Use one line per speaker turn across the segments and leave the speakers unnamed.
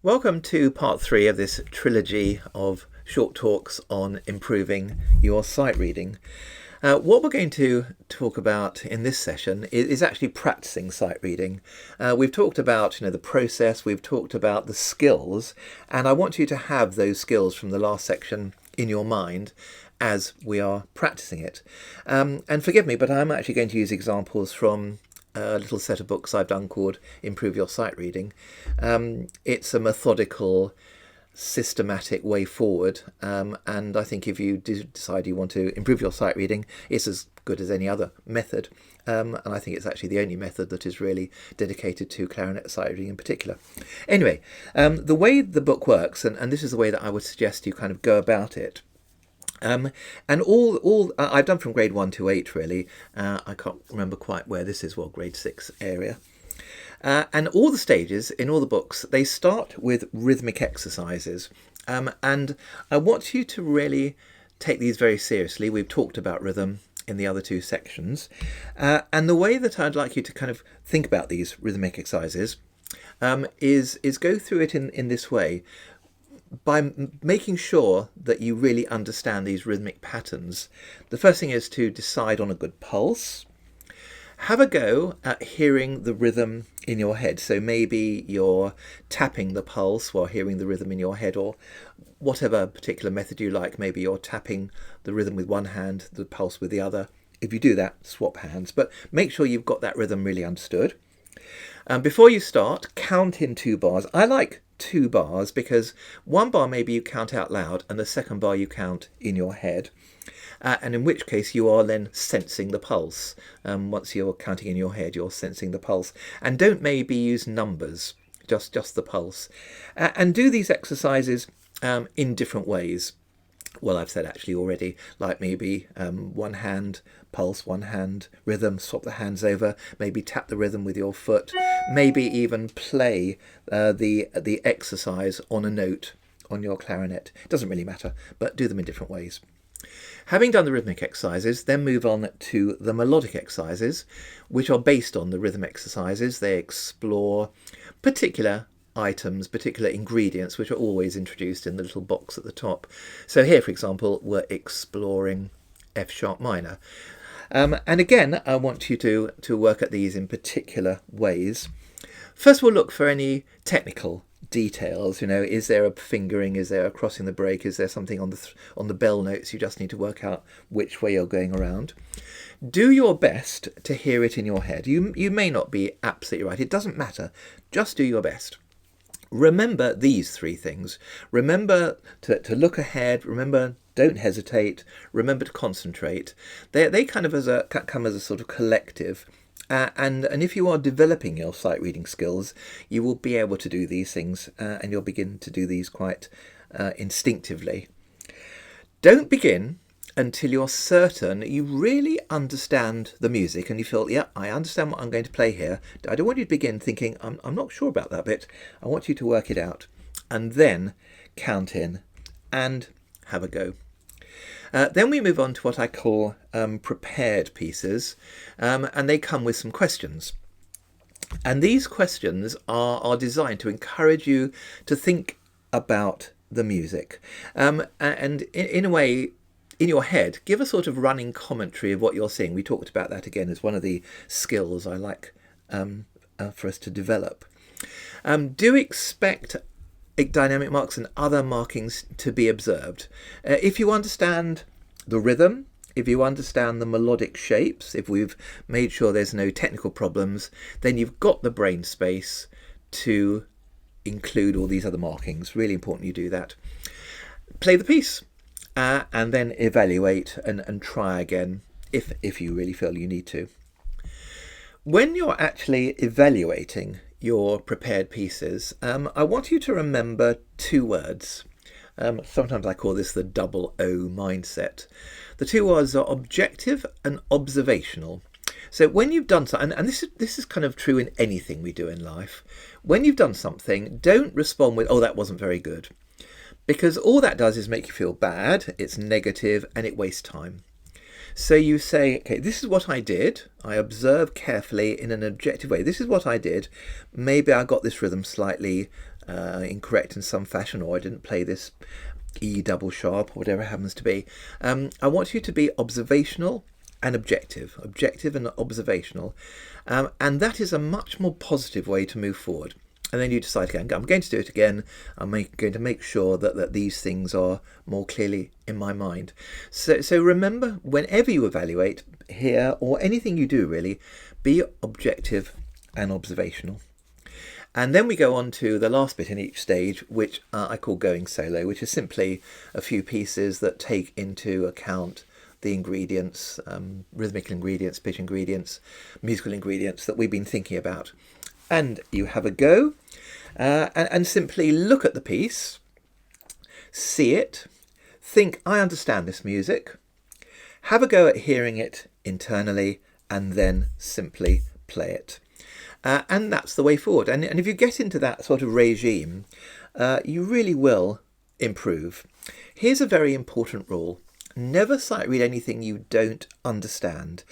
Welcome to part 3 of this trilogy of short talks on improving your sight reading. What we're going to talk about in this session is actually practicing sight reading. We've talked about the process, we've talked about the skills, and I want you to have those skills from the last section in your mind as we are practicing it. And forgive me, but I'm actually going to use examples from a little set of books I've done called Improve Your Sight Reading. It's a methodical, systematic way forward, and I think if you decide you want to improve your sight reading, it's as good as any other method, and I think it's actually the only method that is really dedicated to clarinet sight reading in particular. Anyway, the way the book works, and this is the way that I would suggest you kind of go about it. And all I've done from grade 1 to 8 really. I can't remember quite where this is, well, grade 6 area. And all the stages in all the books, they start with rhythmic exercises. And I want you to really take these very seriously. We've talked about rhythm in the other two sections. And the way that I'd like you to kind of think about these rhythmic exercises is go through it in this way. By making sure that you really understand these rhythmic patterns. The first thing is to decide on a good pulse. Have a go at hearing the rhythm in your head. So maybe you're tapping the pulse while hearing the rhythm in your head, or whatever particular method you like. Maybe you're tapping the rhythm with one hand, the pulse with the other. If you do that, swap hands, but make sure you've got that rhythm really understood. Before you start, count in 2 bars. I like 2 bars because 1 bar maybe you count out loud and the second bar you count in your head. And in which case you are then sensing the pulse. Once you're counting in your head, you're sensing the pulse. And don't maybe use numbers, just the pulse. And do these exercises in different ways. Well, I've said actually already, like maybe one hand pulse, one hand rhythm, swap the hands over, maybe tap the rhythm with your foot, maybe even play the exercise on a note on your clarinet. It doesn't really matter, but do them in different ways. Having done the rhythmic exercises, then move on to the melodic exercises, which are based on the rhythm exercises. They explore particular items, particular ingredients, which are always introduced in the little box at the top. So here, for example, we're exploring F sharp minor. And again, I want you to work at these in particular ways. First, we'll look for any technical details. Is there a fingering? Is there a crossing the break? Is there something on the bell notes? You just need to work out which way you're going around. Do your best to hear it in your head. You may not be absolutely right. It doesn't matter. Just do your best. Remember these 3 things. Remember to look ahead. Remember, don't hesitate. Remember to concentrate. They kind of come as a sort of collective. And if you are developing your sight reading skills, you will be able to do these things, and you'll begin to do these quite instinctively. Don't begin until you're certain you really understand the music and you feel, yeah, I understand what I'm going to play here. I don't want you to begin thinking, I'm not sure about that bit. I want you to work it out and then count in and have a go. Then we move on to what I call prepared pieces, and they come with some questions. And these questions are designed to encourage you to think about the music. And in a way, in your head, give a sort of running commentary of what you're seeing. We talked about that again as one of the skills I like for us to develop. Do expect dynamic marks and other markings to be observed. If you understand the rhythm, if you understand the melodic shapes, if we've made sure there's no technical problems, then you've got the brain space to include all these other markings. Really important you do that. Play the piece. And then evaluate and try again if you really feel you need to. When you're actually evaluating your prepared pieces, I want you to remember 2 words. Sometimes I call this the double O mindset. The 2 words are objective and observational. So when you've done something, and this is kind of true in anything we do in life, when you've done something, don't respond with, oh, that wasn't very good. Because all that does is make you feel bad, it's negative, and it wastes time. So you say, okay, this is what I did. I observe carefully in an objective way. This is what I did. Maybe I got this rhythm slightly incorrect in some fashion, or I didn't play this E double sharp, or whatever it happens to be. I want you to be observational and objective and observational, and that is a much more positive way to move forward. And then you decide, okay, I'm going to do it again. I'm going to make sure that these things are more clearly in my mind. So remember, whenever you evaluate here, or anything you do really, be objective and observational. And then we go on to the last bit in each stage, which I call going solo, which is simply a few pieces that take into account the ingredients, rhythmical ingredients, pitch ingredients, musical ingredients that we've been thinking about. And you have a go and simply look at the piece, see it, think, I understand this music, have a go at hearing it internally, and then simply play it. And that's the way forward. And if you get into that sort of regime, you really will improve. Here's a very important rule. Never sight read anything you don't understand.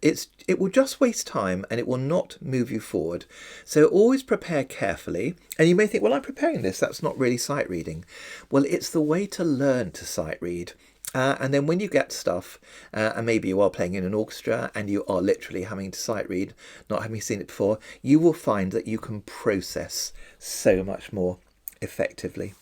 It will just waste time and it will not move you forward. So always prepare carefully. And you may think, well, I'm preparing this. That's not really sight reading. Well, it's the way to learn to sight read. And then when you get stuff, and maybe you are playing in an orchestra and you are literally having to sight read, not having seen it before, you will find that you can process so much more effectively.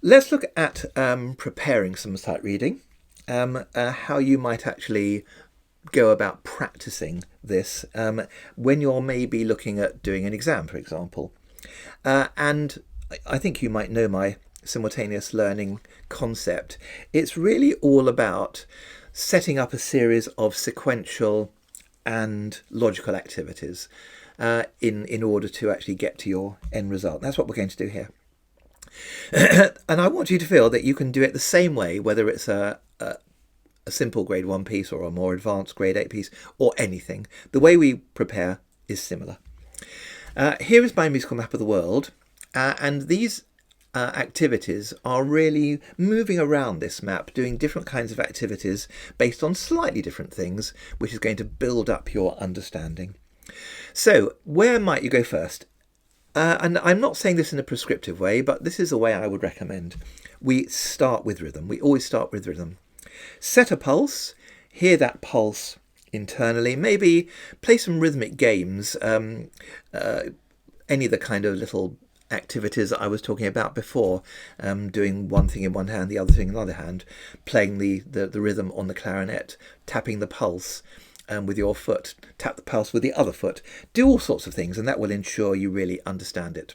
Let's look at preparing some sight reading, how you might actually go about practicing this when you're maybe looking at doing an exam, for example. And I think you might know my simultaneous learning concept. It's really all about setting up a series of sequential and logical activities in order to actually get to your end result. That's what we're going to do here. And I want you to feel that you can do it the same way, whether it's a simple grade 1 piece or a more advanced grade 8 piece or anything. The way we prepare is similar. Here is my musical map of the world, and these activities are really moving around this map, doing different kinds of activities based on slightly different things, which is going to build up your understanding. So where might you go first? And I'm not saying this in a prescriptive way, but this is the way I would recommend. We start with rhythm. We always start with rhythm. Set a pulse, hear that pulse internally, maybe play some rhythmic games, any of the kind of little activities that I was talking about before, doing one thing in one hand, the other thing in the other hand, playing the rhythm on the clarinet, tapping the pulse with your foot, tap the pulse with the other foot, do all sorts of things, and that will ensure you really understand it.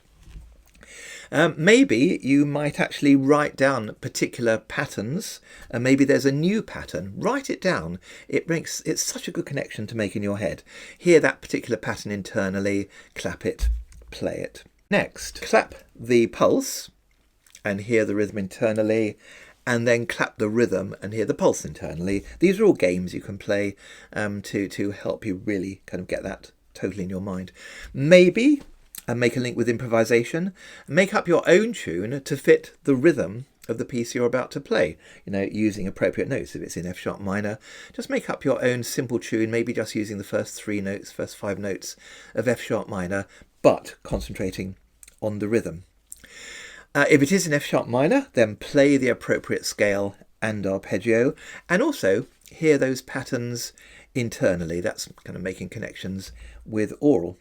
Maybe you might actually write down particular patterns, and maybe there's a new pattern. Write it down. It's such a good connection to make in your head. Hear that particular pattern internally, clap it, play it. Next, clap the pulse and hear the rhythm internally, and then clap the rhythm and hear the pulse internally. These are all games you can play to help you really kind of get that totally in your mind. Maybe make a link with improvisation. Make up your own tune to fit the rhythm of the piece you're about to play, using appropriate notes. If it's in F sharp minor, just make up your own simple tune, maybe just using the first 5 notes of F sharp minor, but concentrating on the rhythm. If it is in F sharp minor, then play the appropriate scale and arpeggio, and also hear those patterns internally. That's kind of making connections with oral.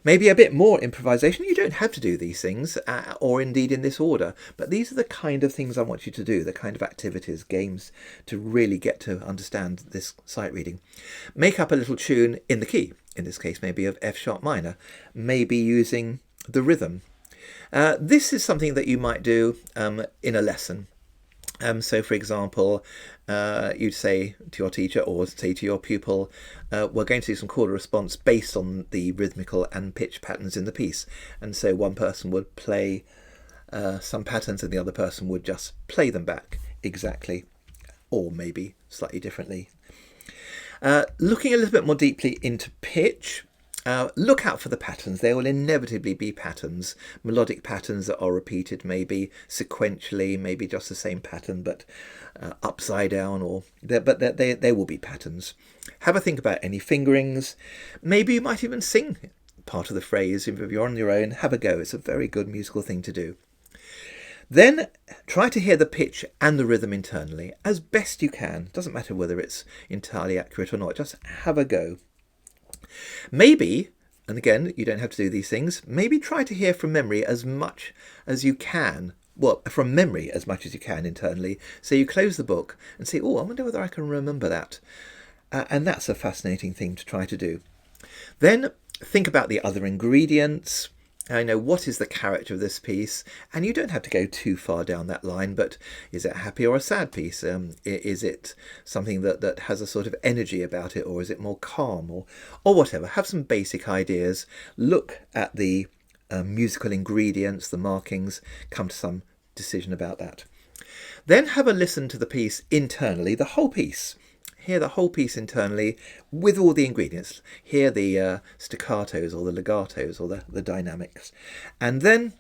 Maybe a bit more improvisation. You don't have to do these things, or indeed in this order, but these are the kind of things I want you to do, the kind of activities, games, to really get to understand this sight reading. Make up a little tune in the key, in this case maybe of F sharp minor, maybe using the rhythm. This is something that you might do in a lesson. So, for example, you'd say to your teacher or say to your pupil, we're going to do some chord response based on the rhythmical and pitch patterns in the piece. And so one person would play some patterns and the other person would just play them back exactly, or maybe slightly differently. Looking a little bit more deeply into pitch, look out for the patterns. There will inevitably be patterns, melodic patterns that are repeated, maybe sequentially, maybe just the same pattern but upside down, but there will be patterns. Have a think about any fingerings. Maybe you might even sing part of the phrase. If you're on your own, have a go. It's a very good musical thing to do. Then try to hear the pitch and the rhythm internally as best you can. Doesn't matter whether it's entirely accurate or not, just have a go. Maybe, and again, you don't have to do these things, maybe try to hear from memory as much as you can. Well, from memory as much as you can internally. So you close the book and say, oh, I wonder whether I can remember that. And that's a fascinating thing to try to do. Then think about the other ingredients. I know, what is the character of this piece? And you don't have to go too far down that line, but is it a happy or a sad piece? Is it something that has a sort of energy about it, or is it more calm, or whatever? Have some basic ideas. Look at the musical ingredients, the markings, come to some decision about that. Then have a listen to the piece internally, the whole piece. Hear the whole piece internally with all the ingredients. Hear the staccatos or the legatos or the dynamics. And then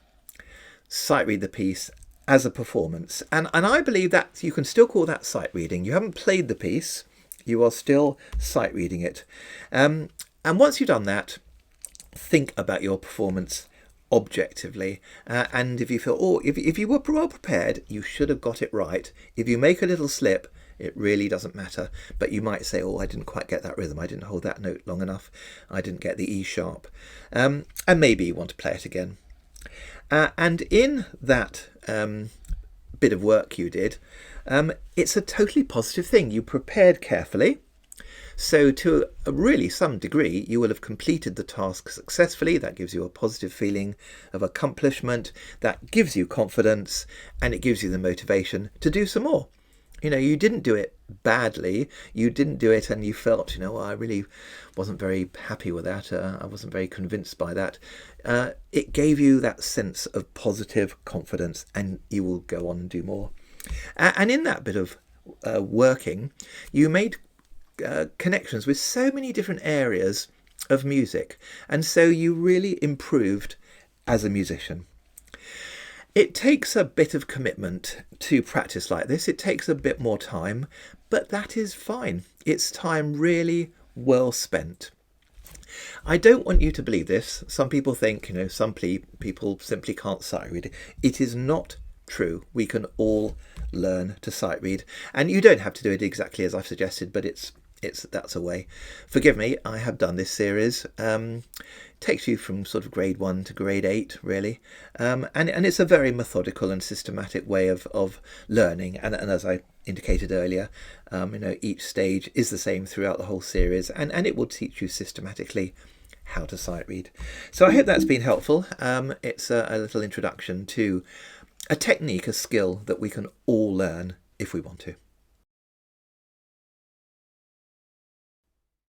sight read the piece as a performance. And I believe that you can still call that sight reading. You haven't played the piece, you are still sight reading it. And once you've done that, think about your performance objectively. And if you feel, if you were well prepared, you should have got it right. If you make a little slip, it really doesn't matter, but you might say, I didn't quite get that rhythm, I didn't hold that note long enough, I didn't get the E sharp, and maybe you want to play it again. And in that bit of work you did, it's a totally positive thing. You prepared carefully, so to really some degree you will have completed the task successfully. That gives you a positive feeling of accomplishment, that gives you confidence, and it gives you the motivation to do some more. You didn't do it badly. You didn't do it and you felt, I really wasn't very happy with that. I wasn't very convinced by that. It gave you that sense of positive confidence, and you will go on and do more. And in that bit of working, you made connections with so many different areas of music. And so you really improved as a musician. It takes a bit of commitment to practice like this. It takes a bit more time, but that is fine. It's time really well spent. I don't want you to believe this. Some people think, some people simply can't sight read. It is not true. We can all learn to sight read, and you don't have to do it exactly as I've suggested, but that's a way. Forgive me, I have done this series. Takes you from sort of grade 1 to grade 8, really, and it's a very methodical and systematic way of learning. And as I indicated earlier, each stage is the same throughout the whole series, and it will teach you systematically how to sight read. So I hope that's been helpful. It's a little introduction to a technique, a skill that we can all learn if we want to.